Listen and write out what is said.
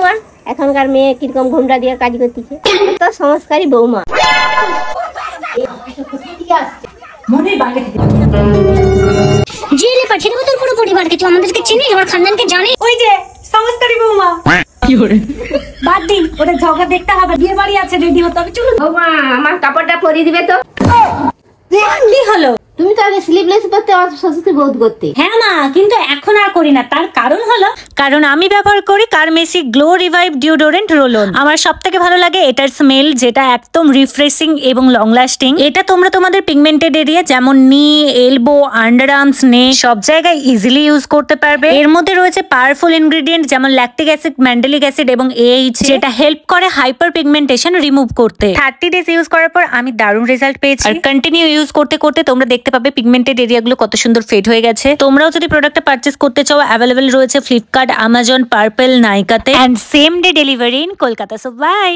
কর, এখনকার মেয়ে কিরকম ঘুমটা দিয়ে কাজ করতেছে, তো সংস্কারী বৌমা। জেলে পাঠিয়ে দেবো তোর পুরো পরিবারকে, তুই আমাদেরকে চিনিস, আমার খানদানকে জানিস। ওই যে সংস্কারী বৌমা। বাদ দিন, ওটা ঝগড়া দেখতে হবে, বিয়ে বাড়ি আছে, রেডি হতে হবে, চলুন। বৌমা আমার কাপড়টা পরিয়ে দিবে তো? কি হলো? তুমি তো আগে স্লিভলেস পরতে অস্বস্তি বোধ করতে। হ্যাঁ মা, কিন্তু এখন আর করি না, তার কারণ হলো কারণ আমি ব্যবহার করি Carmesi glow revive deodorant roll on. আমার সব থেকে ভালো লাগে এটার স্মেল, যেটা একদম রিফ্রেশিং এবং লং লাস্টিং। এটা তোমরা তোমাদের পিগমেন্টেড এরিয়া যেমন নি, এলবো, আন্ডার আর্মস, নে সব জায়গায় ইজিলি ইউজ করতে পারবে। এর মধ্যে রয়েছে পাওয়ারফুল ইনগ্রেডিয়েন্ট যেমন ল্যাকটিক অ্যাসিড, ম্যান্ডেলিক অ্যাসিড এবং এইচ, যেটা হেল্প করে হাইপার পিগমেন্টেশন রিমুভ করতে। 30 ডেজ ইউজ করার পর আমি দারুণ রেজাল্ট পেয়েছি। আর কন্টিনিউ ইউজ করতে করতে তোমরা দেখতে পাবে পিগমেন্টেড এরিয়াগুলো কত সুন্দর ফেড হয়ে গেছে। তোমরাও যদি প্রোডাক্টটা পারচেজ করতে চাও, অ্যাভেলেবেল রয়েছে ফ্লিপকার্ট, অ্যামাজন, পার্পল, নাইকাতে, and same day delivery in Kolkata. So by.